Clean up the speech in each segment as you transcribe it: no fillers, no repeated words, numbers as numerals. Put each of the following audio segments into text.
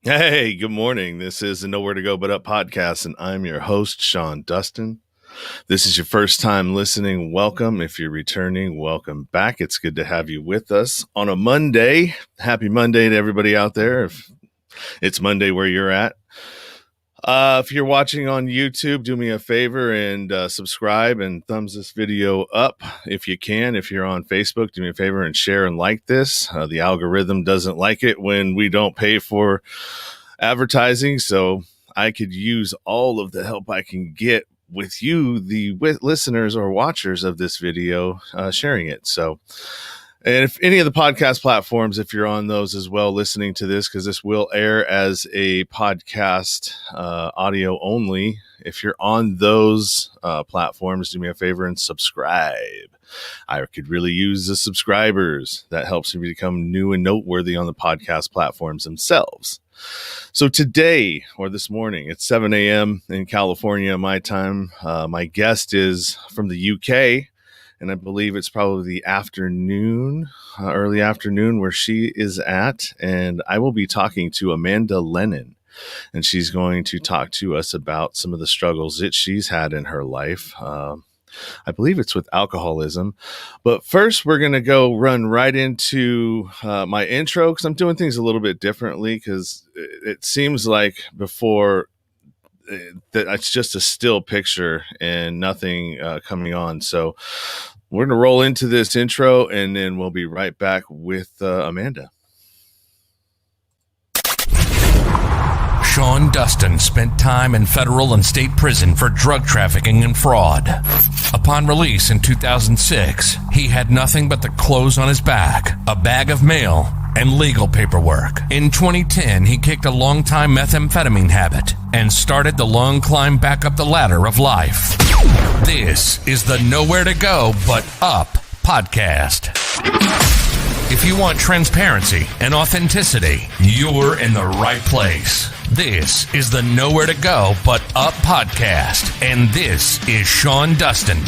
Hey, good morning. This is the Nowhere to Go But Up podcast, and I'm your host, Sean Dustin. This is your first time listening. Welcome. If you're returning, welcome back. It's good to have you with us on a Monday. Happy Monday to everybody out there. If it's Monday where you're at. If you're watching on YouTube, do me a favor and subscribe and thumbs this video up if you can. If you're on Facebook, do me a favor and share and like this. The algorithm doesn't like it when we don't pay for advertising, so I could use all of the help I can get with you, the listeners or watchers of this video, sharing it. So, and if any of the podcast platforms, if you're on those as well, listening to this, because this will air as a podcast, audio only. If you're on those platforms, do me a favor and subscribe. I could really use the subscribers. That helps me become new and noteworthy on the podcast platforms themselves. So today, or this morning, it's 7 a.m. in California, my time. My guest is from the UK, and I believe it's probably the afternoon, early afternoon where she is at. And I will be talking to Amanda Lennon, and she's going to talk to us about some of the struggles that she's had in her life. I believe it's with alcoholism. But first, we're going to go run right into my intro, because I'm doing things a little bit differently, because it seems like before that it's just a still picture and nothing coming on. So we're going to roll into this intro, and then we'll be right back with Amanda. Sean Dustin spent time in federal and state prison for drug trafficking and fraud. Upon release in 2006, he had nothing but the clothes on his back, a bag of mail, and legal paperwork. In 2010, he kicked a long-time methamphetamine habit and started the long climb back up the ladder of life. This is the Nowhere to Go But Up podcast. If you want transparency and authenticity, you're in the right place. This is the Nowhere to Go But Up podcast, and this is Sean Dustin.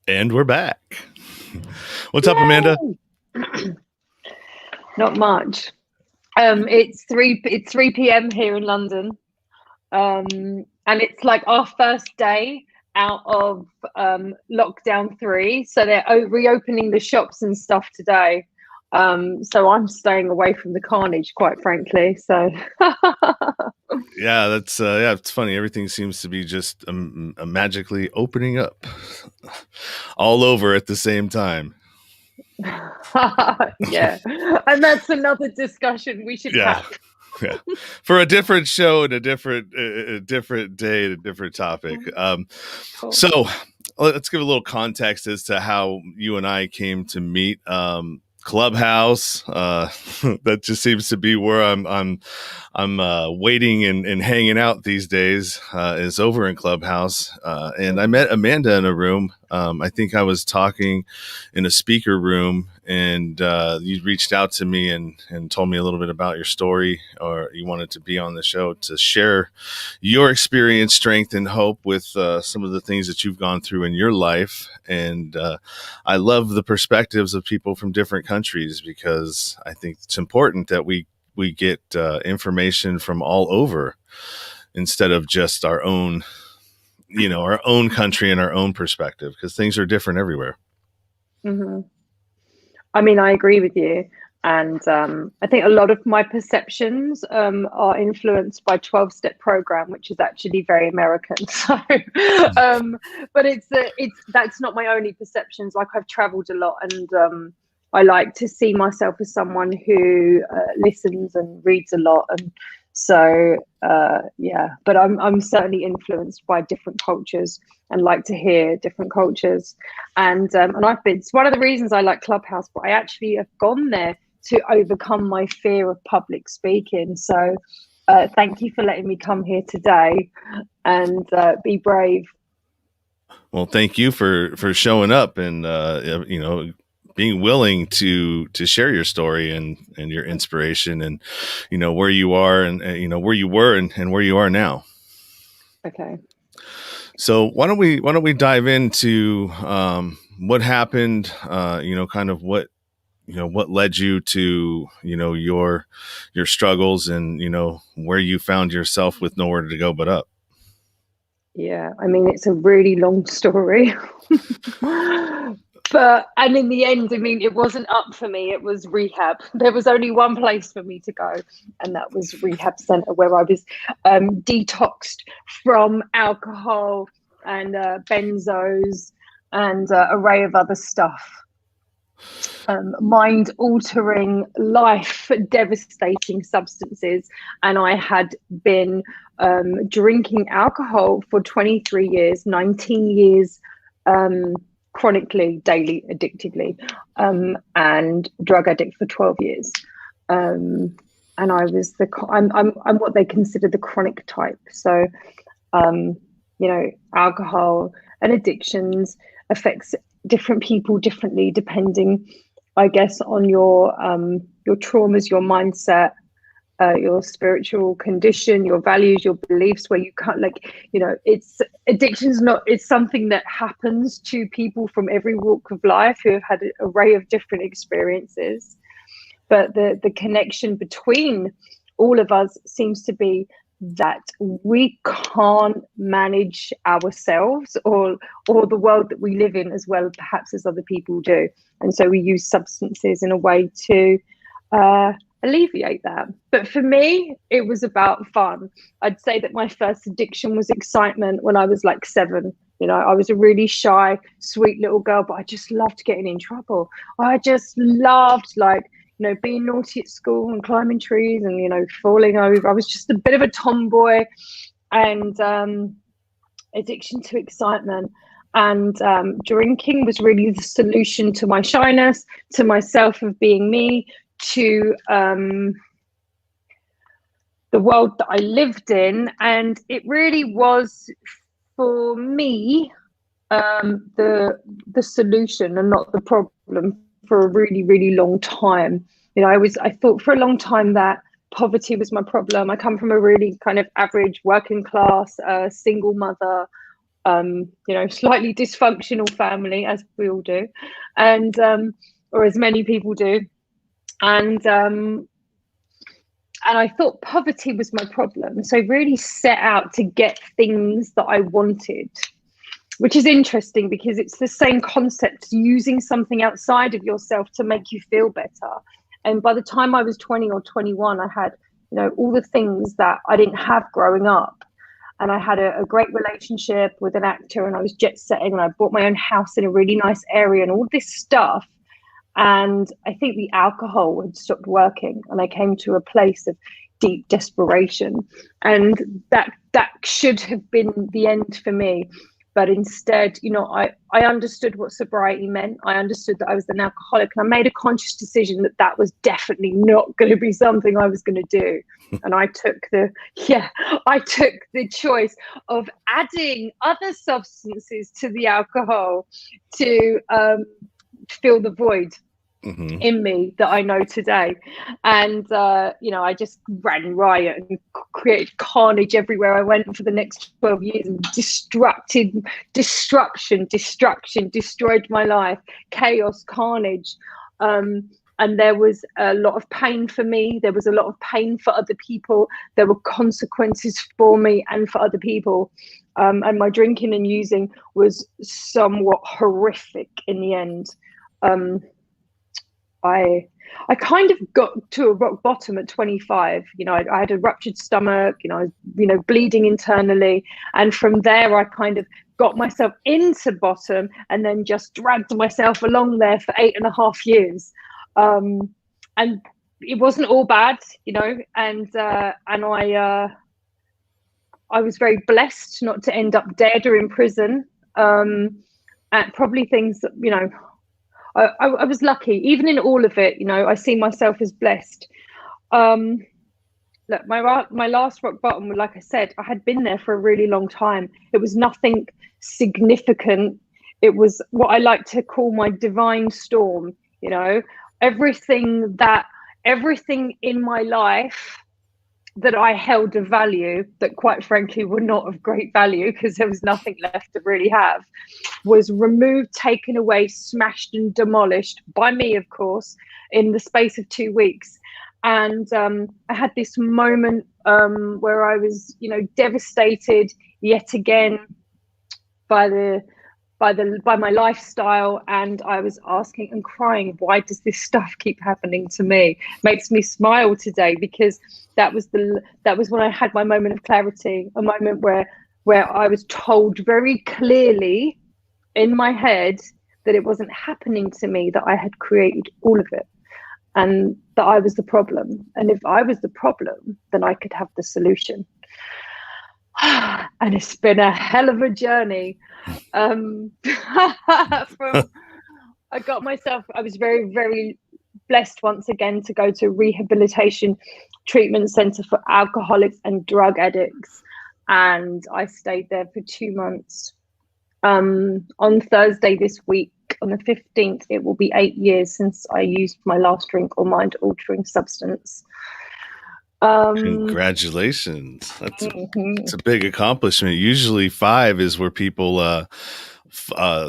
And we're back. What's up, Amanda? Not much. It's 3 p.m. here in London, and it's like our first day out of lockdown 3. So they're reopening the shops and stuff today. So I'm staying away from the carnage, quite frankly. So yeah, that's it's funny. Everything seems to be just magically opening up all over at the same time. Yeah, and that's another discussion we should have. Yeah, for a different show and a different day and a different topic. Cool. So let's give a little context as to how you and I came to meet. Clubhouse, that just seems to be where I'm waiting and hanging out these days, is over in Clubhouse. And I met Amanda in a room. I think I was talking in a speaker room, and you reached out to me and told me a little bit about your story, or you wanted to be on the show to share your experience, strength, and hope with some of the things that you've gone through in your life. And I love the perspectives of people from different countries, because I think it's important that we get information from all over instead of just our own, our own country and our own perspective, because things are different everywhere. Mm-hmm. I mean, I agree with you. And I think a lot of my perceptions are influenced by 12-step program, which is actually very American. So, but that's not my only perceptions. Like, I've traveled a lot, and I like to see myself as someone who listens and reads a lot. And so, but I'm certainly influenced by different cultures and like to hear different cultures. And it's one of the reasons I like Clubhouse, but I actually have gone there to overcome my fear of public speaking. So Thank you for letting me come here today and be brave. Well, thank you for showing up and being willing to share your story and your inspiration and where you are and where you were and where you are now. Okay. So why don't we dive into what happened? Kind of what led you to your struggles and where you found yourself with nowhere to go but up. Yeah, I mean, it's a really long story. And in the end, I mean, it wasn't up for me. It was rehab. There was only one place for me to go, and that was rehab center, where I was detoxed from alcohol and benzos and array of other stuff. Mind-altering, life-devastating substances, and I had been drinking alcohol for 23 years, 19 years chronically, daily, addictively, and drug addict for 12 years. And I was I'm what they consider the chronic type. So, alcohol and addictions affects different people differently, depending, I guess, on your traumas, your mindset, your spiritual condition, your values, your beliefs, where you can't, it's it's something that happens to people from every walk of life who have had an array of different experiences. But the connection between all of us seems to be that we can't manage ourselves or the world that we live in as well, perhaps, as other people do. And so we use substances in a way to alleviate that. But for me, it was about fun. I'd say that my first addiction was excitement when I was like 7. I was a really shy, sweet little girl, but I just loved getting in trouble. I just loved being naughty at school and climbing trees and, falling over. I was just a bit of a tomboy, and addiction to excitement. And drinking was really the solution to my shyness, to myself of being me, to the world that I lived in. And it really was, for me, the solution and not the problem for a really, really long time. I thought for a long time that poverty was my problem. I come from a really kind of average working class, single mother, slightly dysfunctional family, as we all do, and or as many people do. And I thought poverty was my problem. So I really set out to get things that I wanted, which is interesting because it's the same concept, using something outside of yourself to make you feel better. And by the time I was 20 or 21, I had, all the things that I didn't have growing up. And I had a great relationship with an actor, and I was jet setting, and I bought my own house in a really nice area and all this stuff. And I think the alcohol had stopped working, and I came to a place of deep desperation. And that should have been the end for me. But instead, I understood what sobriety meant. I understood that I was an alcoholic, and I made a conscious decision that was definitely not going to be something I was going to do. And I took the choice of adding other substances to the alcohol to fill the void in me that I know today. And I just ran riot and created carnage everywhere I went for the next 12 years, and destruction, destroyed my life, chaos, carnage. And there was a lot of pain for me. There was a lot of pain for other people. There were consequences for me and for other people. And my drinking and using was somewhat horrific in the end. I kind of got to a rock bottom at 25. I had a ruptured stomach, I was, bleeding internally. And from there, I kind of got myself into bottom and then just dragged myself along there for 8.5 years. And it wasn't all bad, and I was very blessed not to end up dead or in prison. At probably things that, I was lucky. Even in all of it, I see myself as blessed. look, my last rock bottom, like I said, I had been there for a really long time. It was nothing significant. It was what I like to call my divine storm. You know, everything in my life that I held of value, that quite frankly were not of great value because there was nothing left to really have, was removed, taken away, smashed and demolished by me, of course, in the space of 2 weeks. And I had this moment where I was, devastated yet again by my lifestyle, and I was asking and crying, why does this stuff keep happening to me? Makes me smile today, because that was when I had my moment of clarity, a moment where I was told very clearly in my head that it wasn't happening to me, that I had created all of it, and that I was the problem. And if I was the problem, then I could have the solution. And it's been a hell of a journey. I was very, very blessed once again to go to a rehabilitation treatment center for alcoholics and drug addicts. And I stayed there for 2 months. On Thursday this week, on the 15th, it will be 8 years since I used my last drink or mind-altering substance. Congratulations. That's a big accomplishment. Usually 5 is where people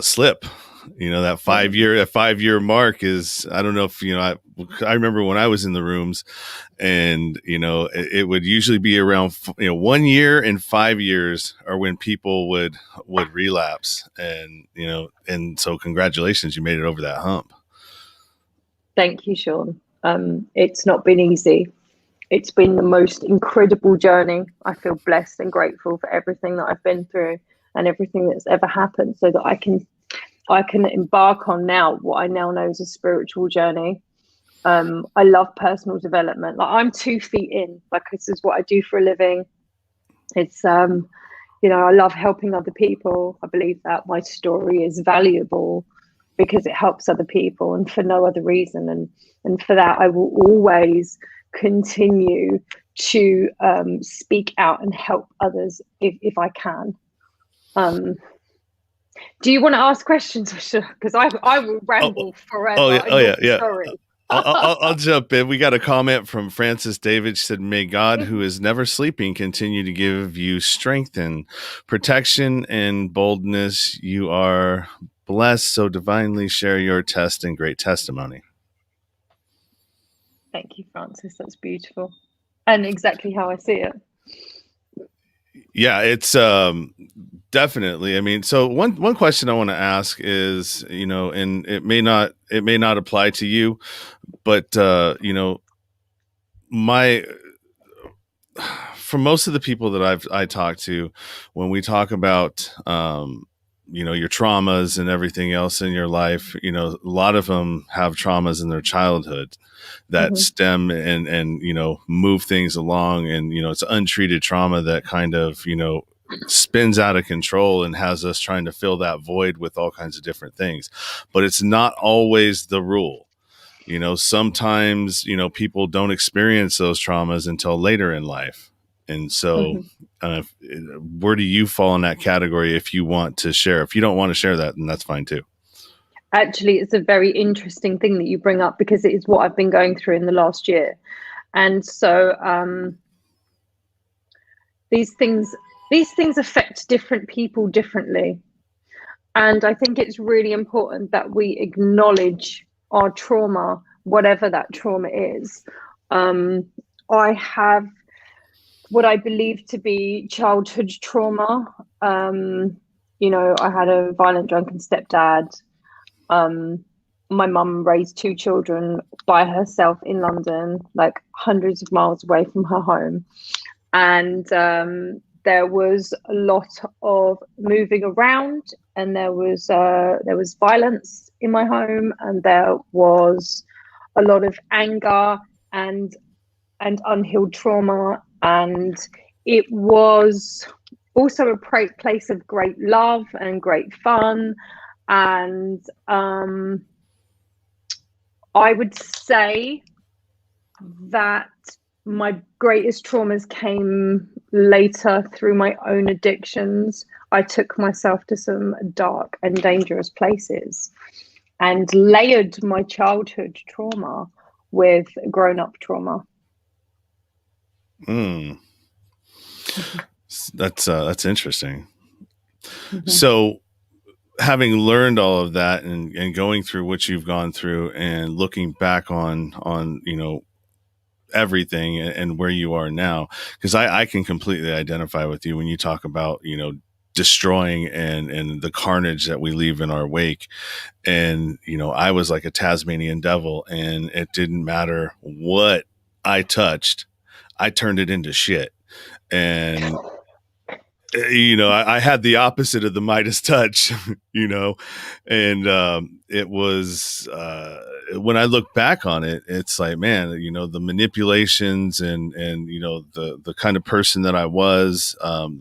slip. That 5-year mark is, I don't know if, I remember when I was in the rooms, and, it would usually be around, 1 year and 5 years are when people would relapse. And, and so congratulations, you made it over that hump. Thank you, Sean. It's not been easy. It's been the most incredible journey. I feel blessed and grateful for everything that I've been through and everything that's ever happened, so that I can embark on now what I now know is a spiritual journey. I love personal development. Like, I'm 2 feet in. Like, this is what I do for a living. It's I love helping other people. I believe that my story is valuable because it helps other people, and for no other reason. And for that, I will always continue to speak out and help others if I can. Do you want to ask questions? Because I will ramble forever. Yeah. Sorry. I'll jump in. We got a comment from Francis David. She said, "May God, who is never sleeping, continue to give you strength and protection and boldness. You are blessed, so divinely share your test and great testimony." Thank you, Francis. That's beautiful, and exactly how I see it. Yeah, it's definitely. I mean, so one question I want to ask is, and it may not apply to you, but for most of the people that I talk to, when we talk about your traumas and everything else in your life, a lot of them have traumas in their childhood that stem and move things along, and it's untreated trauma that kind of spins out of control and has us trying to fill that void with all kinds of different things. But it's not always the rule. Sometimes people don't experience those traumas until later in life. And so where do you fall in that category if you want to share? If you don't want to share that, then that's fine too. Actually, it's a very interesting thing that you bring up, because it is what I've been going through in the last year. And so these things affect different people differently. And I think it's really important that we acknowledge our trauma, whatever that trauma is. I have what I believe to be childhood trauma. I had a violent, drunken stepdad. My mum raised 2 children by herself in London, like hundreds of miles away from her home. And there was a lot of moving around, and there was violence in my home, and there was a lot of anger and unhealed trauma. And it was also a place of great love and great fun. And I would say that my greatest traumas came later through my own addictions. I took myself to some dark and dangerous places and layered my childhood trauma with grown-up trauma. That's interesting. So having learned all of that and going through what you've gone through and looking back on everything and where you are now, because I can completely identify with you when you talk about destroying and the carnage that we leave in our wake. And I was like a Tasmanian devil, and it didn't matter what I touched, I turned it into shit. And I had the opposite of the Midas touch, and it was, when I look back on it, it's like, man, the manipulations and the kind of person that I was,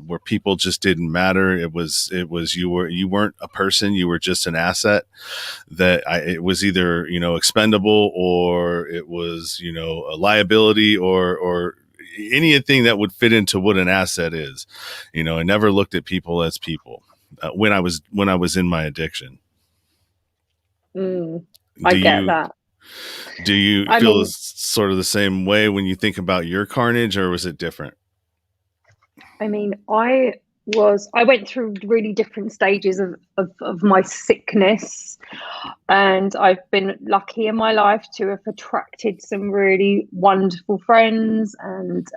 where people just didn't matter. It was, you weren't a person, you were just an asset that it was either, expendable, or it was, a liability, or anything that would fit into what an asset is. I never looked at people as people when I was in my addiction. I get that. Do you feel sort of the same way when you think about your carnage, or was it different? I mean, I went through really different stages of my sickness, and I've been lucky in my life to have attracted some really wonderful friends and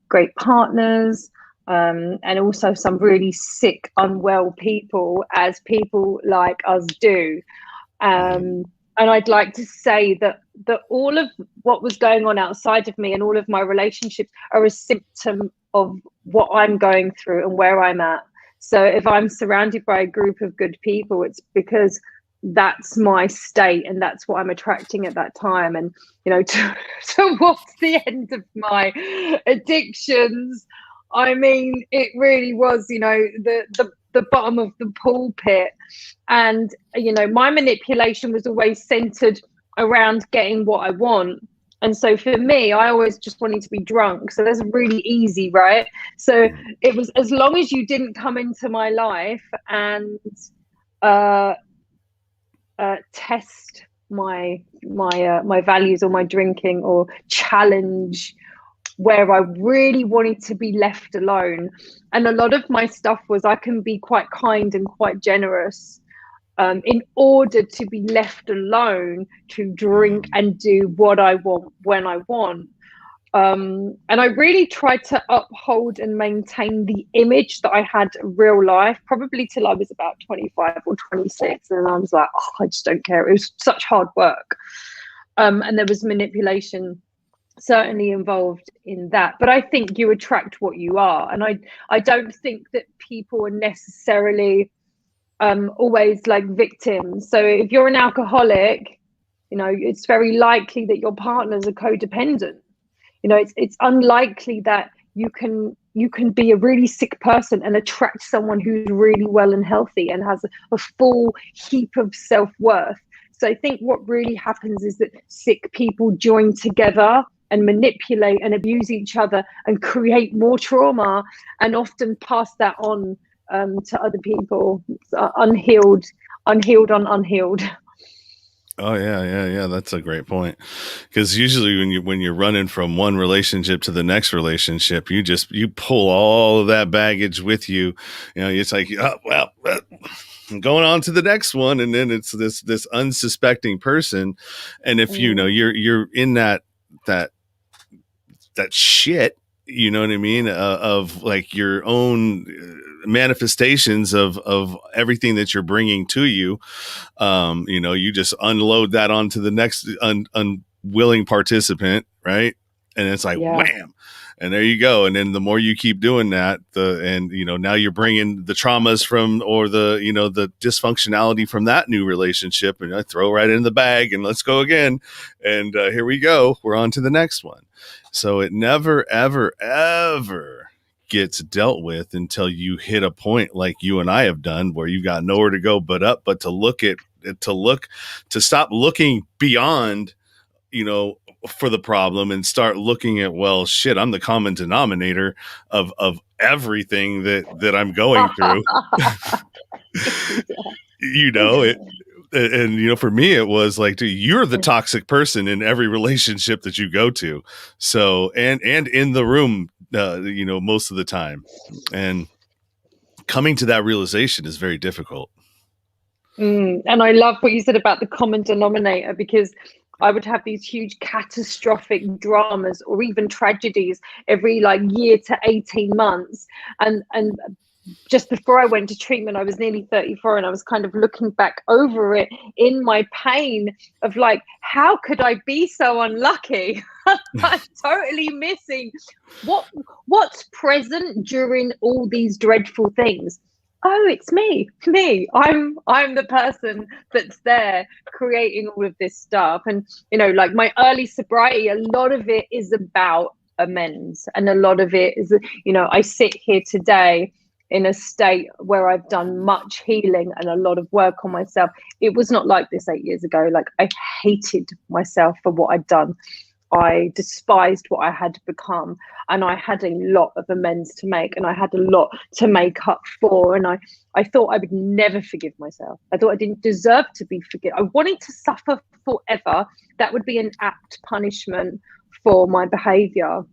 great partners, and also some really sick, unwell people, as people like us do. And I'd like to say that all of what was going on outside of me and all of my relationships are a symptom of what I'm going through and where I'm at. So if I'm surrounded by a group of good people, it's because that's my state and that's what I'm attracting at that time. And, towards the end of my addictions, I mean, it really was, the bottom of the pool pit. And, my manipulation was always centered around getting what I want. And so for me, I always just wanted to be drunk. So that's really easy, right? So it was, as long as you didn't come into my life and test my values or my drinking, or challenge where I really wanted to be left alone. And a lot of my stuff was, I can be quite kind and quite generous in order to be left alone to drink and do what I want when I want. And I really tried to uphold and maintain the image that I had real life, probably till I was about 25 or 26. And I was like, I just don't care. It was such hard work. And there was manipulation certainly involved in that. But I think you attract what you are. And I don't think that people are necessarily always like victims. So if you're an alcoholic, it's very likely that your partners are codependent. It's unlikely that you can be a really sick person and attract someone who's really well and healthy and has a full heap of self-worth. So I think what really happens is that sick people join together and manipulate and abuse each other and create more trauma, and often pass that on to other people. It's unhealed on unhealed. Oh yeah. That's a great point. Because usually when you're running from one relationship to the next relationship, you pull all of that baggage with you. It's like, I'm going on to the next one, and then it's this unsuspecting person. And if you're in that shit, you know what I mean, of like your own manifestations of everything that you're bringing to you, you just unload that onto the next unwilling participant, right? And it's like, wham, and there you go. And then the more you keep doing that, now you're bringing the traumas from, or the dysfunctionality from that new relationship, and I throw right in the bag and let's go again. And here we go. We're on to the next one. So it never, ever, ever gets dealt with until you hit a point like you and I have done, where you've got nowhere to go but up, but to stop looking beyond, for the problem and start looking at, well, shit, I'm the common denominator of everything that I'm going through. You know, and for me, it was like, dude, you're the toxic person in every relationship that you go to. So, and in the room, most of the time, and coming to that realization is very difficult. And I love what you said about the common denominator, because I would have these huge catastrophic dramas or even tragedies every year to 18 months. And just before I went to treatment, I was nearly 34, and I was kind of looking back over it in my pain of how could I be so unlucky? I'm totally missing what's present during all these dreadful things. Oh, it's me. I'm the person that's there creating all of this stuff. And, my early sobriety, a lot of it is about amends. And a lot of it is, I sit here today in a state where I've done much healing and a lot of work on myself. It was not like this 8 years ago. I hated myself for what I'd done. I despised what I had become, and I had a lot of amends to make, and I had a lot to make up for. And I thought I would never forgive myself. I thought I didn't deserve to be forgiven. I wanted to suffer forever. That would be an apt punishment for my behavior.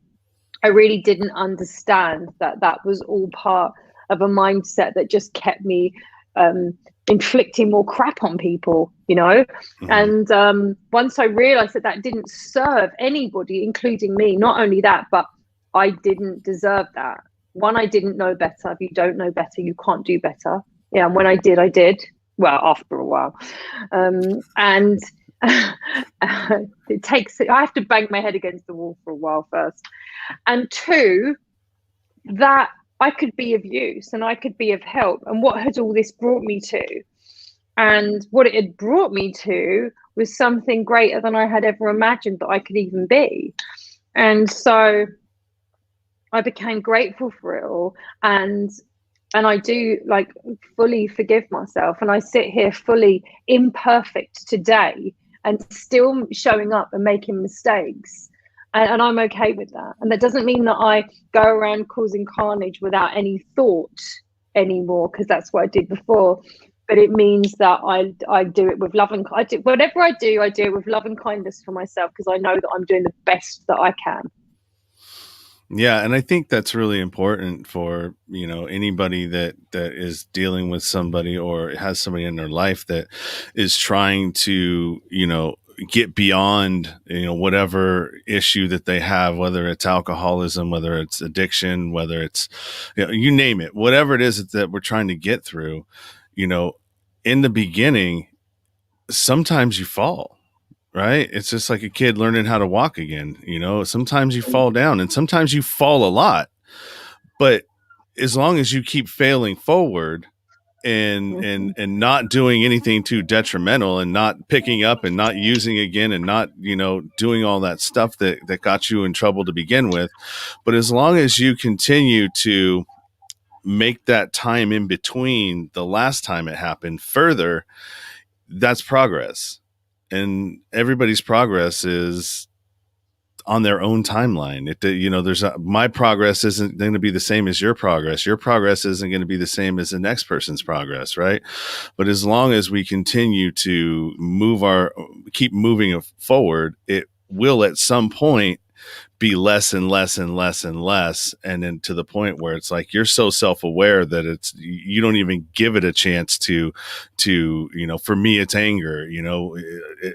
I really didn't understand that was all part of a mindset that just kept me inflicting more crap on people, Mm-hmm. And once I realized that didn't serve anybody, including me, not only that, but I didn't deserve that. One, I didn't know better. If you don't know better, you can't do better. Yeah, and when I did. Well, after a while. And it takes, I have to bang my head against the wall for a while first. And two, that I could be of use and I could be of help. And what had all this brought me to? And what it had brought me to was something greater than I had ever imagined that I could even be. And so I became grateful for it all. And I do fully forgive myself. And I sit here fully imperfect today and still showing up and making mistakes. And I'm okay with that. And that doesn't mean that I go around causing carnage without any thought anymore, because that's what I did before. But it means that I do it with love, and whatever I do it with love and kindness for myself, because I know that I'm doing the best that I can. Yeah, and I think that's really important for, anybody that is dealing with somebody or has somebody in their life that is trying to, get beyond, whatever issue that they have, whether it's alcoholism, whether it's addiction, whether it's, you name it, whatever it is that we're trying to get through, in the beginning, sometimes you fall. Right? It's just like a kid learning how to walk again. Sometimes you fall down and sometimes you fall a lot, but as long as you keep failing forward and not doing anything too detrimental and not picking up and not using again and not, doing all that stuff that got you in trouble to begin with. But as long as you continue to make that time in between the last time it happened further, that's progress. And everybody's progress is on their own timeline. My progress isn't going to be the same as your progress. Your progress isn't going to be the same as the next person's progress, right? But as long as we continue to keep moving forward, it will at some point be less and less and less and less, and then to the point where it's like you're so self-aware that you don't even give it a chance to for me it's anger,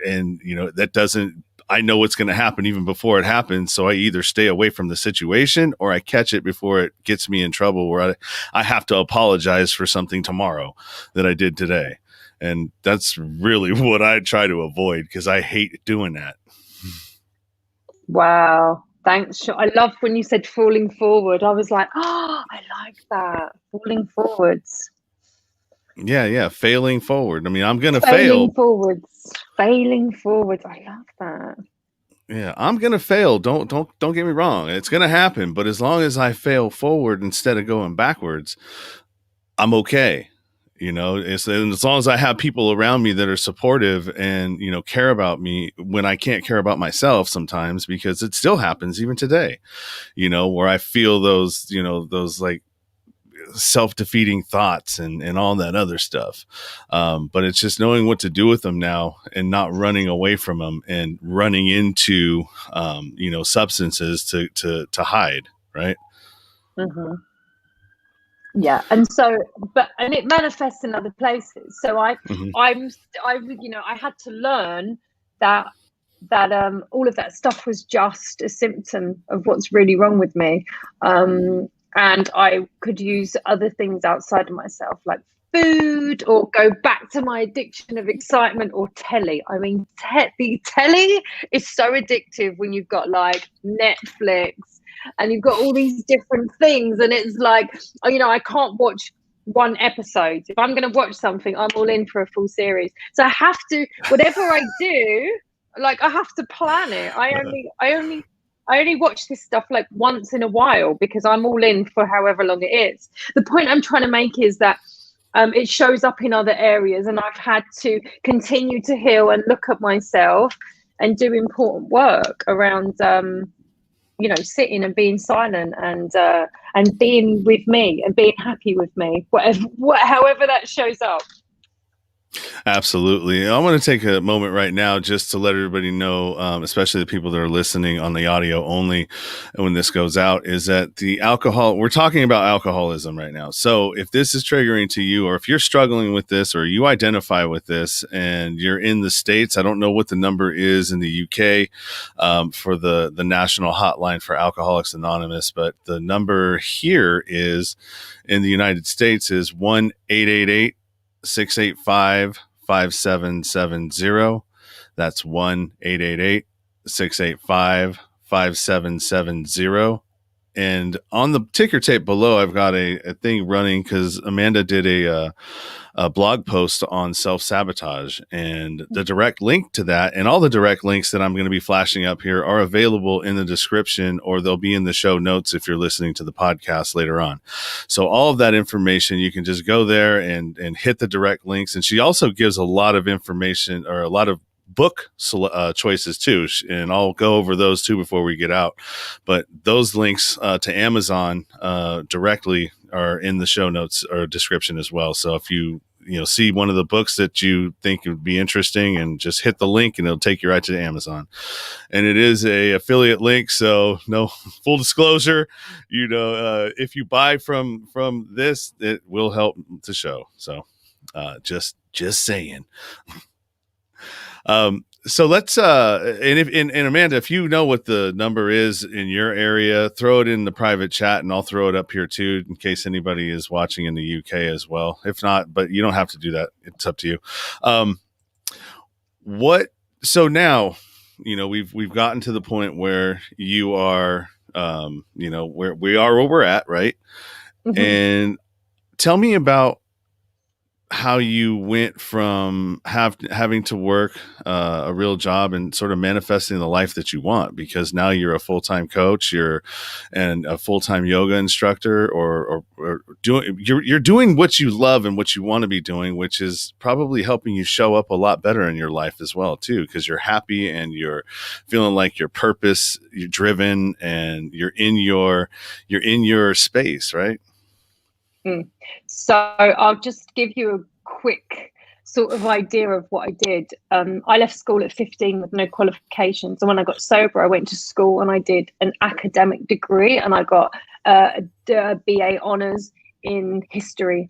and that doesn't, I know what's going to happen even before it happens, so I either stay away from the situation or I catch it before it gets me in trouble where I have to apologize for something tomorrow that I did today. And that's really what I try to avoid, because I hate doing that. Wow. Thanks. I love when you said falling forward. I was like, oh, I like that. Falling forwards. Yeah. Failing forward. I mean, I'm going to fail. Failing forwards. I love that. Yeah, I'm going to fail. Don't get me wrong. It's going to happen. But as long as I fail forward instead of going backwards, I'm okay. You know, and as long as I have people around me that are supportive and, you know, care about me when I can't care about myself sometimes, because it still happens even today, you know, where I feel those, you know, those like self-defeating thoughts and all that other stuff. But it's just knowing what to do with them now and not running away from them and running into, you know, substances to hide. Right. Mm-hmm. Yeah, and so, and it manifests in other places. So Mm-hmm. you know, I had to learn that all of that stuff was just a symptom of what's really wrong with me, and I could use other things outside of myself, like food, or go back to my addiction of excitement, or telly. I mean, the telly is so addictive when you've got like Netflix and you've got all these different things, and it's like, you know, I can't watch one episode. If I'm going to watch something, I'm all in for a full series. So I have to, whatever I do, like I have to plan it. I only watch this stuff like once in a while because I'm all in for however long it is. The point I'm trying to make is that it shows up in other areas, and I've had to continue to heal and look at myself and do important work around you know, sitting and being silent and being with me and being happy with me, however that shows up. Absolutely. I want to take a moment right now just to let everybody know, especially the people that are listening on the audio only when this goes out, is that we're talking about alcoholism right now. So if this is triggering to you, or if you're struggling with this, or you identify with this and you're in the States, I don't know what the number is in the UK for the national hotline for Alcoholics Anonymous, but the number here is in the United States is 1-888-685-5770. That's 1-888-685-5770. And on the ticker tape below, I've got a thing running because Amanda did a blog post on self-sabotage, and the direct link to that and all the direct links that I'm going to be flashing up here are available in the description, or they'll be in the show notes if you're listening to the podcast later on. So all of that information, you can just go there and hit the direct links. And she also gives a lot of information, or a lot of book choices too, and I'll go over those too before we get out. But those links to Amazon directly are in the show notes or description as well. So if you see one of the books that you think would be interesting, and just hit the link and it'll take you right to Amazon. And it is a affiliate link, so no, full disclosure, if you buy from this, it will help the show. So just saying. So let's and Amanda, if you know what the number is in your area, throw it in the private chat, and I'll throw it up here too in case anybody is watching in the UK as well. If not, but you don't have to do that. It's up to you. So now, we've gotten to the point where you are, where we are, where we're at, right? Mm-hmm. And tell me about how you went from having to work a real job and sort of manifesting the life that you want, because now you're a full-time coach, and a full-time yoga instructor, or you're doing what you love and what you want to be doing, which is probably helping you show up a lot better in your life as well too, because you're happy and you're feeling like your purpose, you're driven, and you're in your space, right? So I'll just give you a quick sort of idea of what I did. I left school at 15 with no qualifications. And when I got sober, I went to school and I did an academic degree, and I got a BA honours in history.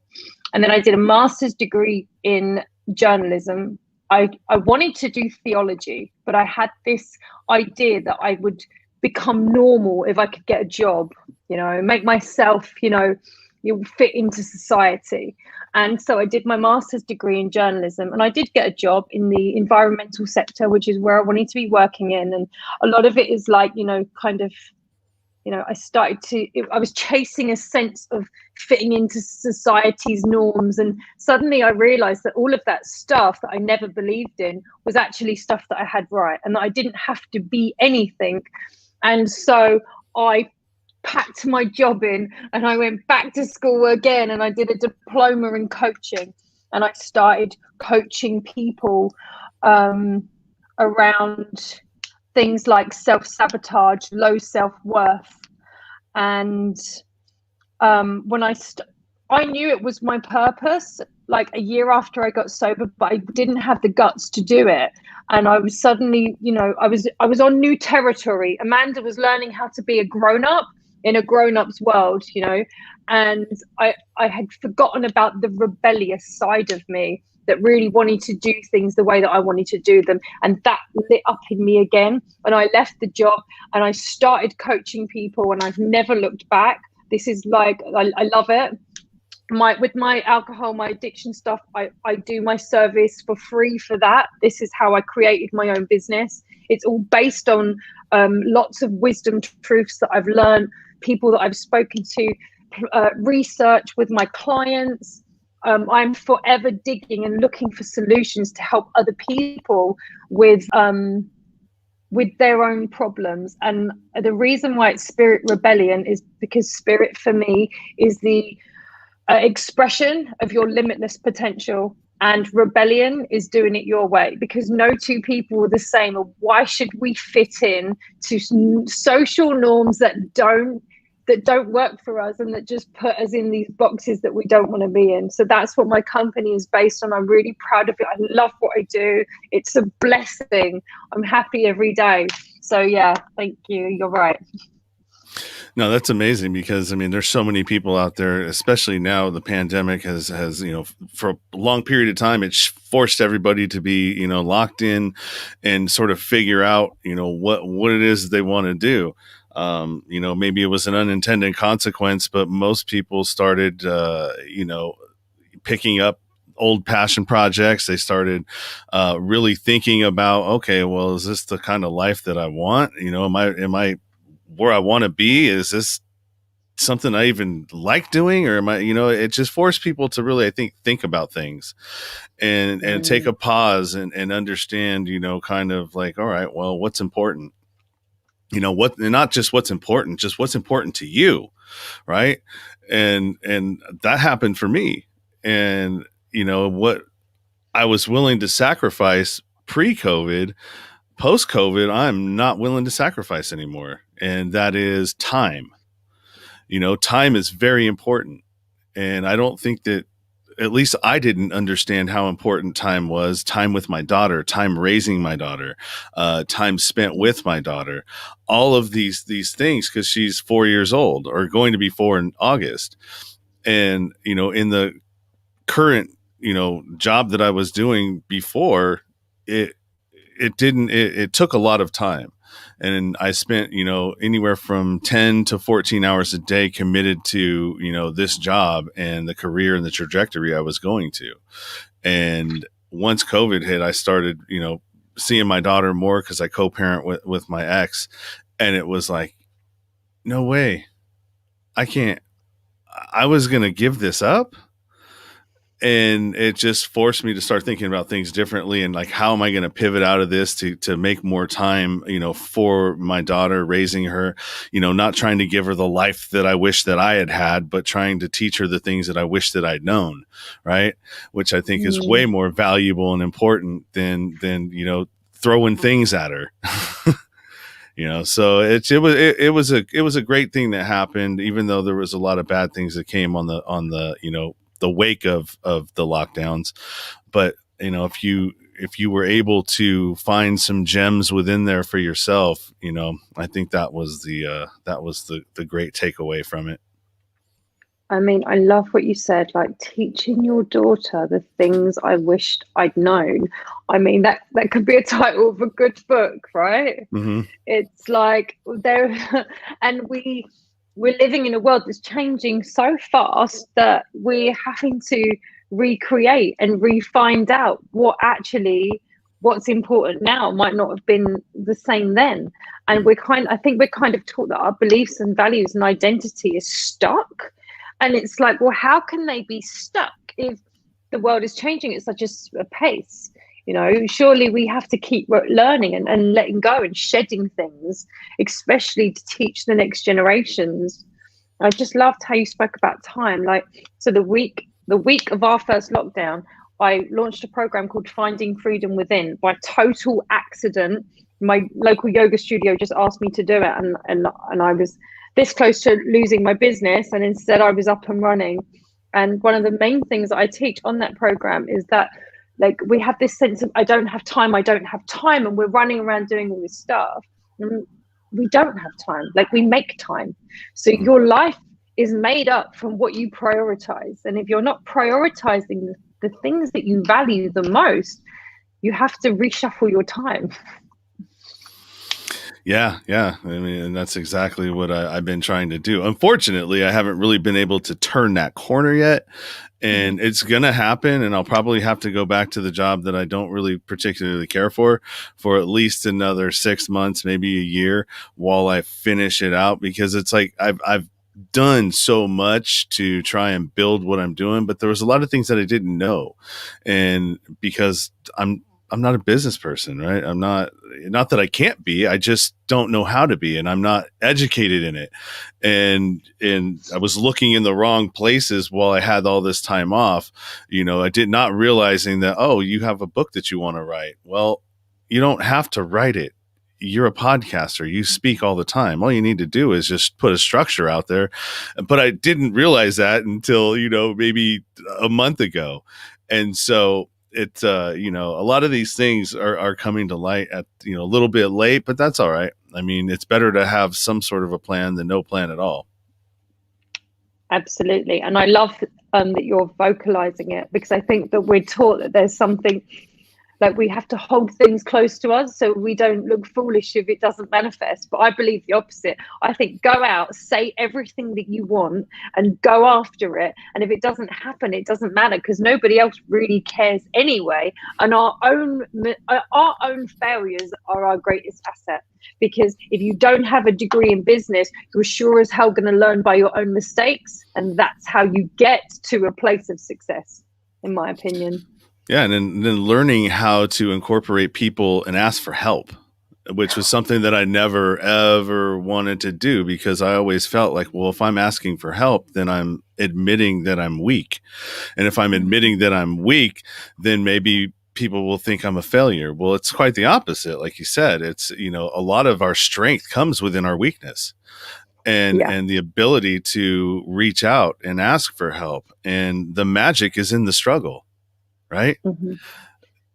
And then I did a master's degree in journalism. I wanted to do theology, but I had this idea that I would become normal if I could get a job, make myself, you fit into society. And so I did my master's degree in journalism, and I did get a job in the environmental sector, which is where I wanted to be working in. And a lot of it is like, I was chasing a sense of fitting into society's norms. And suddenly I realized that all of that stuff that I never believed in was actually stuff that I had right, and that I didn't have to be anything. And so I packed my job in and I went back to school again, and I did a diploma in coaching, and I started coaching people around things like self-sabotage, low self-worth. And when I knew it was my purpose, like a year after I got sober, but I didn't have the guts to do it. And I was suddenly, I was on new territory. Amanda was learning how to be a grown-up in a grown-up's world, and I had forgotten about the rebellious side of me that really wanted to do things the way that I wanted to do them. And that lit up in me again. And I left the job and I started coaching people, and I've never looked back. This is like, I love it. With my alcohol, my addiction stuff, I do my service for free for that. This is how I created my own business. It's all based on lots of wisdom truths that I've learned, people that I've spoken to, research with my clients. I'm forever digging and looking for solutions to help other people with their own problems. And the reason why it's Spirit Rebellion is because spirit for me is the expression of your limitless potential, and rebellion is doing it your way, because no two people are the same. Why should we fit in to social norms that don't work for us, and that just put us in these boxes that we don't want to be in? So that's what my company is based on. I'm really proud of it. I love what I do. It's a blessing. I'm happy every day. So yeah, thank you. You're right. No, that's amazing, because there's so many people out there, especially now the pandemic has, for a long period of time, it's forced everybody to be, locked in and sort of figure out, what it is they want to do. Maybe it was an unintended consequence, but most people started, picking up old passion projects. They started really thinking about, okay, well, is this the kind of life that I want? Am I where I want to be? Is this something I even like doing? Or am I, it just forced people to really, I think about things and take a pause and understand, kind of like, all right, well, what's important? And not just what's important, just what's important to you. Right. And that happened for me. And, what I was willing to sacrifice pre-COVID, post-COVID, I'm not willing to sacrifice anymore. And that is time. Time is very important. And I don't think that, at least I didn't understand how important time was. Time with my daughter, time raising my daughter, time spent with my daughter, all of these things, because she's 4 years old, or going to be 4 in August. And, in the current, job that I was doing before, it took a lot of time. And I spent, anywhere from 10 to 14 hours a day committed to, this job and the career and the trajectory I was going to. And once COVID hit, I started, seeing my daughter more, because I co-parent with my ex. And it was like, no way, I was going to give this up. And it just forced me to start thinking about things differently, and like, how am I going to pivot out of this to make more time, for my daughter, raising her, not trying to give her the life that I wish that I had, but trying to teach her the things that I wish that I'd known. Right. Which I think is way more valuable and important than, throwing things at her. So it was a great thing that happened, even though there was a lot of bad things that came on the the wake of the lockdowns. But, if you were able to find some gems within there for yourself, I think that was the great takeaway from it. I love what you said, like teaching your daughter the things I wished I'd known. That could be a title of a good book, right? Mm-hmm. It's like and we're living in a world that's changing so fast that we're having to recreate and re-find out what's important now might not have been the same then. And I think we're kind of taught that our beliefs and values and identity is stuck. And it's like, well, how can they be stuck if the world is changing at such a pace? Surely we have to keep learning and letting go and shedding things, especially to teach the next generations. I just loved how you spoke about time. So the week of our first lockdown, I launched a program called Finding Freedom Within. By total accident, my local yoga studio just asked me to do it, and I was this close to losing my business, and instead I was up and running. And one of the main things that I teach on that program is that, we have this sense of I don't have time, and we're running around doing all this stuff. And we don't have time. We make time. So your life is made up from what you prioritize. And if you're not prioritizing the things that you value the most, you have to reshuffle your time. Yeah. I mean, and that's exactly what I've been trying to do. Unfortunately, I haven't really been able to turn that corner yet. And it's going to happen. And I'll probably have to go back to the job that I don't really particularly care for at least another 6 months, maybe a year, while I finish it out, because it's like I've done so much to try and build what I'm doing, but there was a lot of things that I didn't know. And because I'm not a business person, right? I'm not that I can't be, I just don't know how to be, and I'm not educated in it. And I was looking in the wrong places while I had all this time off. I did not realizing that, oh, you have a book that you want to write. Well, you don't have to write it. You're a podcaster. You speak all the time. All you need to do is just put a structure out there. But I didn't realize that until, maybe a month ago. And so it's a lot of these things are coming to light at a little bit late, but that's all right. I mean, it's better to have some sort of a plan than no plan at all. Absolutely. And I love that you're vocalizing it, because I think that we're taught that there's something, we have to hold things close to us so we don't look foolish if it doesn't manifest. But I believe the opposite. I think go out, say everything that you want, and go after it. And if it doesn't happen, it doesn't matter, because nobody else really cares anyway. And our own failures are our greatest asset. Because if you don't have a degree in business, you're sure as hell going to learn by your own mistakes. And that's how you get to a place of success, in my opinion. Yeah, and then learning how to incorporate people and ask for help, which was something that I never, ever wanted to do, because I always felt like, well, if I'm asking for help, then I'm admitting that I'm weak. And if I'm admitting that I'm weak, then maybe people will think I'm a failure. Well, it's quite the opposite. Like you said, it's, a lot of our strength comes within our weakness. And the ability to reach out and ask for help. And the magic is in the struggle. Right? Mm-hmm.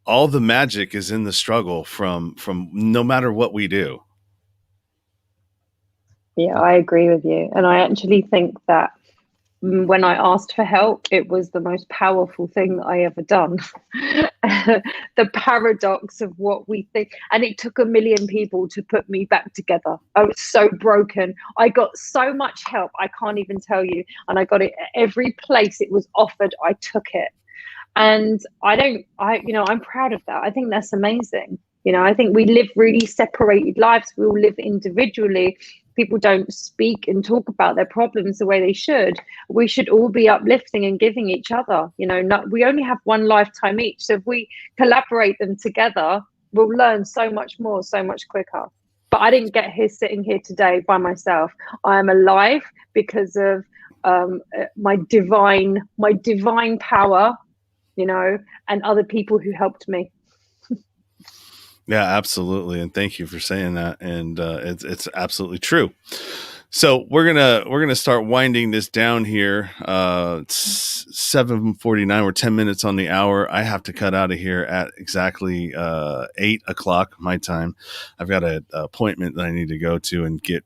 All the magic is in the struggle from no matter what we do. Yeah, I agree with you. And I actually think that when I asked for help, it was the most powerful thing that I ever done. The paradox of what we think. And it took 1 million people to put me back together. I was so broken. I got so much help, I can't even tell you. And I got it at every place it was offered. I took it. And I'm proud of that. I think that's amazing. I think we live really separated lives. We all live individually. People don't speak and talk about their problems the way they should. We should all be uplifting and giving each other. We only have one lifetime each. So if we collaborate them together, we'll learn so much more, so much quicker. But I didn't get here sitting here today by myself. I am alive because of my divine power, and other people who helped me. Yeah, absolutely. And thank you for saying that. And it's absolutely true. So we're gonna start winding this down here. It's 7:49. We're 10 minutes on the hour. I have to cut out of here at exactly 8 o'clock my time. I've got an appointment that I need to go to and get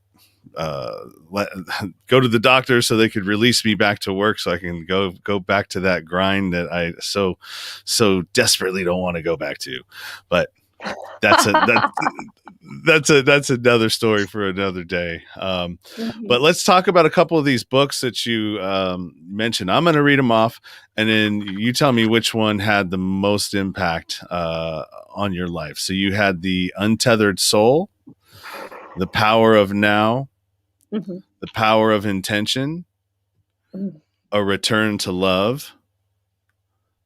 go to the doctor so they could release me back to work, so I can go back to that grind that I so desperately don't want to go back to. But that's another story for another day. But let's talk about a couple of these books that you mentioned. I'm going to read them off, and then you tell me which one had the most impact on your life. So you had the Untethered Soul, The Power of Now, mm-hmm. The Power of Intention, mm-hmm. A Return to Love,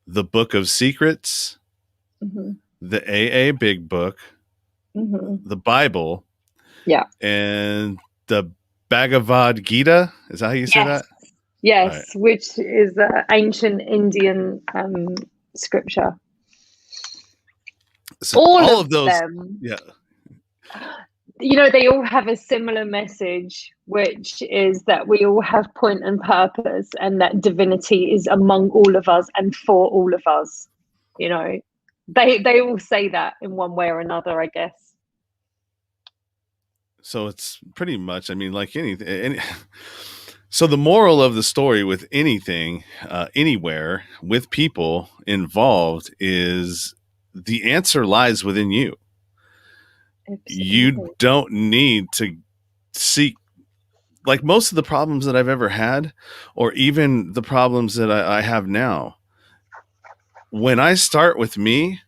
The Book of Secrets, mm-hmm. the AA Big Book, the Bible, and the Bhagavad Gita. Is that how you say that? Yes, Right. which is ancient Indian scripture. So all of those, them, yeah. They all have a similar message, which is that we all have point and purpose, and that divinity is among all of us and for all of us. They all say that in one way or another, I guess. So it's pretty much, I mean, like anything. So the moral of the story with anything, anywhere, with people involved is the answer lies within you. Absolutely. You don't need to seek, like most of the problems that I've ever had, or even the problems that I have now. When I start with me,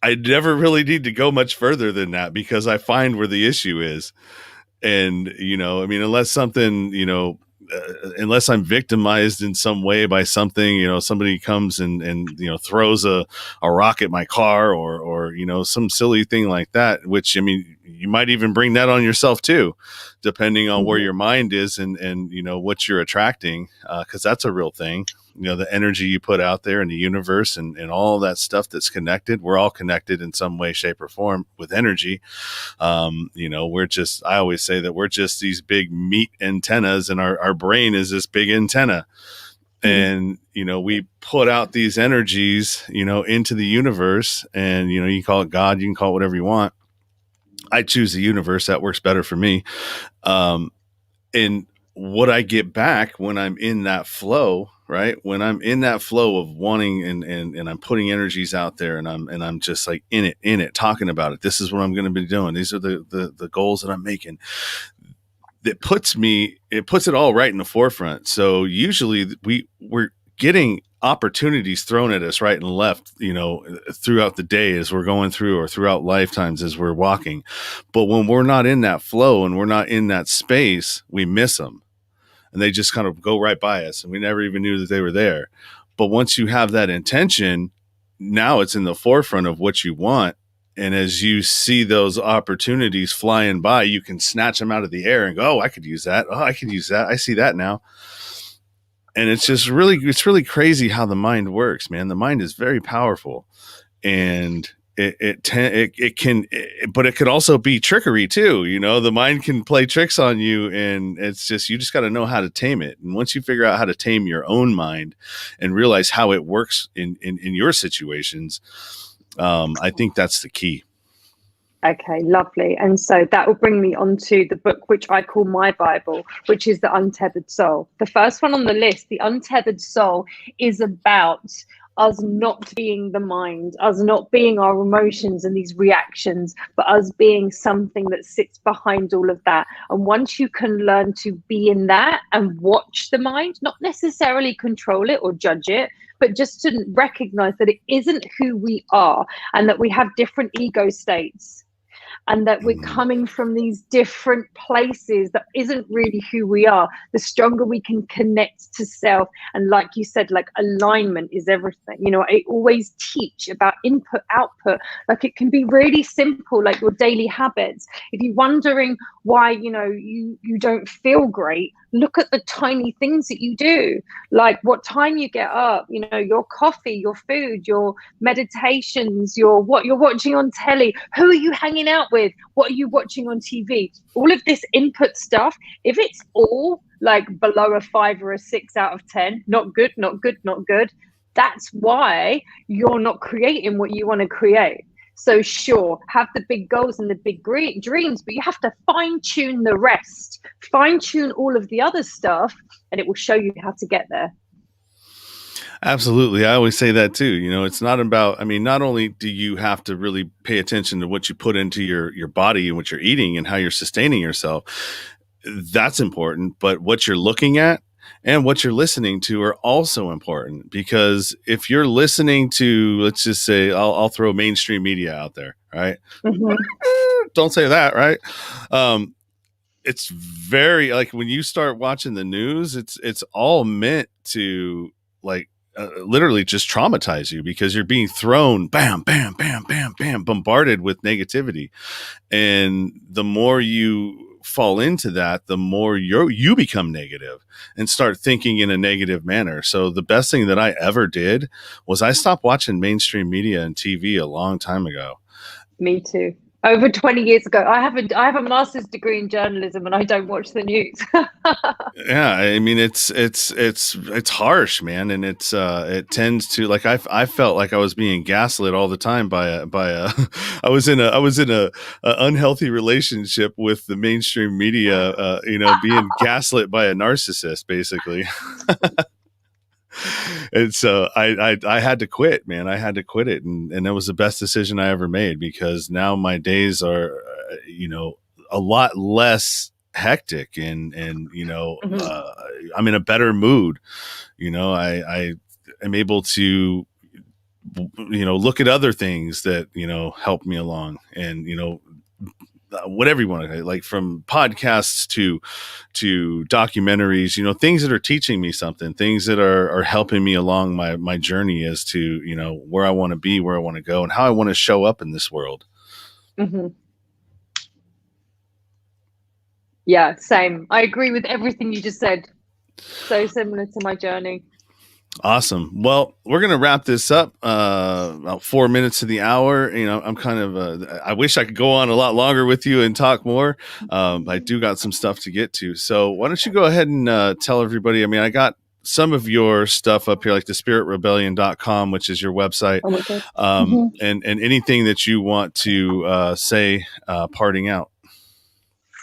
I never really need to go much further than that because I find where the issue is. And, I mean, unless something, unless I'm victimized in some way by something, somebody comes and throws a rock at my car or, some silly thing like that, which, I mean, you might even bring that on yourself too, depending on where your mind is and what you're attracting. 'Cause that's a real thing. The energy you put out there in the universe and all that stuff that's connected. We're all connected in some way, shape, or form with energy. I always say that we're just these big meat antennas, and our brain is this big antenna. And, we put out these energies, into the universe, and, you can call it God, you can call it whatever you want. I choose the universe. That works better for me. And what I get back when I'm in that flow, right? When I'm in that flow of wanting and I'm putting energies out there and I'm just like in it, talking about it. This is what I'm going to be doing. These are the goals that I'm making. It puts it all right in the forefront. So usually we're getting opportunities thrown at us right and left, throughout the day as we're going through or throughout lifetimes as we're walking. But when we're not in that flow and we're not in that space, we miss them. And they just kind of go right by us and we never even knew that they were there. But once you have that intention, now it's in the forefront of what you want. And as you see those opportunities flying by, you can snatch them out of the air and go, oh, I could use that. Oh, I could use that. I see that now. And it's really crazy how the mind works, man. The mind is very powerful, and but it could also be trickery too. The mind can play tricks on you, and you just got to know how to tame it. And once you figure out how to tame your own mind and realize how it works in your situations, I think that's the key. Okay, lovely. And so that will bring me on to the book, which I call my Bible, which is The Untethered Soul. The first one on the list, The Untethered Soul, is about us not being the mind, us not being our emotions and these reactions, but us being something that sits behind all of that. And once you can learn to be in that and watch the mind, not necessarily control it or judge it, but just to recognize that it isn't who we are and that we have different ego states. And that we're coming from these different places that isn't really who we are, the stronger we can connect to self. And like you said, like alignment is everything. I always teach about input, output. Like it can be really simple, like your daily habits. If you're wondering why, you don't feel great, look at the tiny things that you do, like what time you get up, your coffee, your food, your meditations, what you're watching on telly, who are you hanging out with, what are you watching on TV, all of this input stuff. If it's all like below a 5 or a 6 out of 10, not good, not good, not good, that's why you're not creating what you want to create. So sure, have the big goals and the big dreams, but you have to fine tune the rest, fine tune all of the other stuff, and it will show you how to get there. Absolutely. I always say that too. It's not about, not only do you have to really pay attention to what you put into your body and what you're eating and how you're sustaining yourself. That's important, but what you're looking at and what you're listening to are also important, because if you're listening to, let's just say, I'll throw mainstream media out there, right? Don't say that, right? It's very, like when you start watching the news, it's all meant to like literally just traumatize you because you're being thrown, bam, bam, bam, bam, bam, bombarded with negativity. And the more you fall into that, the more you become negative and start thinking in a negative manner. So the best thing that I ever did was I stopped watching mainstream media and TV a long time ago. Me too. Over 20 years ago. I have a master's degree in journalism, and I don't watch the news. Yeah, I mean it's harsh, man, and it tends to, like, I felt like I was being gaslit all the time by a I was in a unhealthy relationship with the mainstream media, being gaslit by a narcissist, basically. And so I had to quit, man. I had to quit it. And that was the best decision I ever made, because now my days are, a lot less hectic and I'm in a better mood. I am able to, look at other things that, help me along, and, whatever you want to, like, from podcasts to documentaries, things that are teaching me something, things that are helping me along my journey as to, where I want to be, where I want to go, and how I want to show up in this world. Mm-hmm. Yeah, same. I agree with everything you just said. So similar to my journey. Awesome. Well, we're going to wrap this up about 4 minutes to the hour. I'm kind of, I wish I could go on a lot longer with you and talk more. I do got some stuff to get to. So why don't you go ahead and tell everybody, I mean, I got some of your stuff up here, like thespiritrebellion.com, which is your website. Oh my God. And anything that you want to say parting out.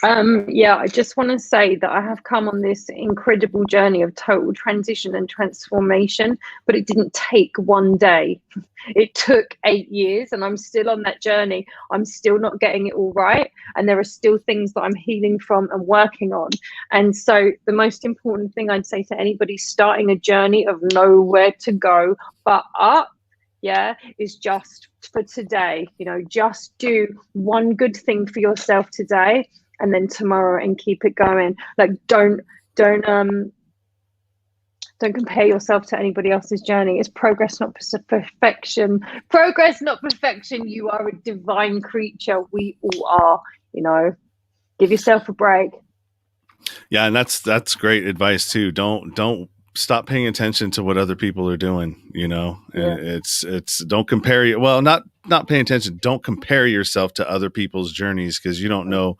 I just want to say that I have come on this incredible journey of total transition and transformation, but it didn't take one day. It took 8 years, and I'm still on that journey. I'm still not getting it all right, and there are still things that I'm healing from and working on. And so the most important thing I'd say to anybody starting a journey of nowhere to go but up, is just for today. Just do one good thing for yourself today, and then tomorrow, and keep it going. Like, don't compare yourself to anybody else's journey. It's progress, not perfection. Progress, not perfection. You are a divine creature. We all are. Give yourself a break. Yeah, and that's great advice too. Don't stop paying attention to what other people are doing. It's don't compare you. Well, not paying attention. Don't compare yourself to other people's journeys, because you don't know,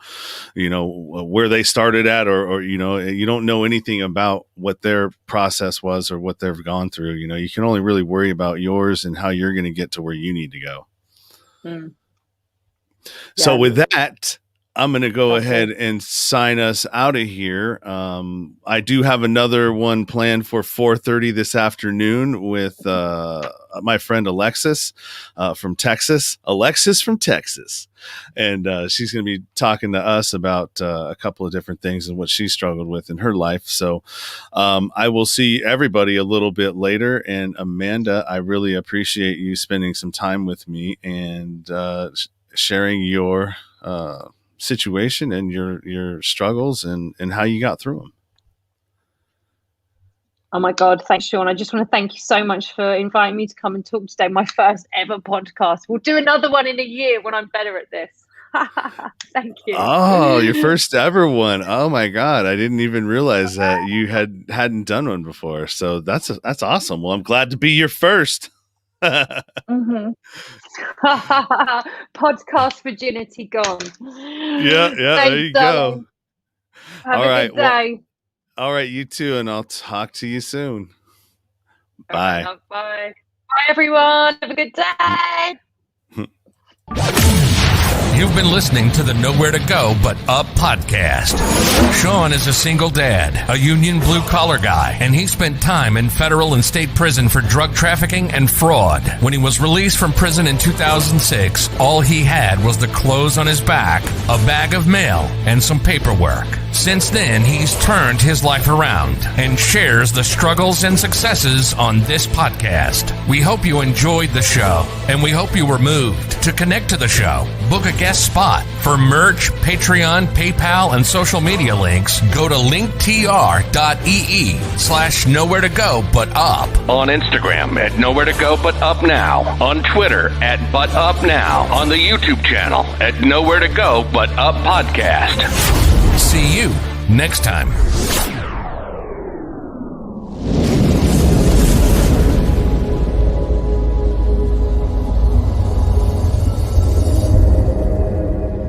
where they started at, or you don't know anything about what their process was or what they've gone through. You can only really worry about yours and how you're going to get to where you need to go. So with that, I'm going to go ahead and sign us out of here. I do have another one planned for 4:30 this afternoon with my friend Alexis from Texas. Alexis from Texas. And she's going to be talking to us about a couple of different things and what she struggled with in her life. So I will see everybody a little bit later. And Amanda, I really appreciate you spending some time with me and sharing your situation and your struggles and how you got through them. Oh my God, thanks, Sean. I just want to thank you so much for inviting me to come and talk today. My first ever podcast. We'll do another one in a year when I'm better at this. Thank you. Oh, your first ever one. Oh my God, I didn't even realize that you hadn't done one before. So that's awesome. Well, I'm glad to be your first. Podcast virginity gone. Yeah, thanks, there you go. Have a good day. All right, you too, and I'll talk to you soon. Bye. Right, bye. Bye, everyone. Have a good day. You've been listening to the Nowhere to Go But Up podcast. Sean is a single dad, a union blue-collar guy, and he spent time in federal and state prison for drug trafficking and fraud. When he was released from prison in 2006, all he had was the clothes on his back, a bag of mail, and some paperwork. Since then, he's turned his life around and shares the struggles and successes on this podcast. We hope you enjoyed the show, and we hope you were moved to connect to the show. Book a guest spot. For merch, Patreon, PayPal, and social media links, go to linktr.ee/nowheretogobutUp. On Instagram at nowheretogobutupnow. On Twitter at butupnow. On the YouTube channel at Nowhere to Go But Up Podcast. See you next time.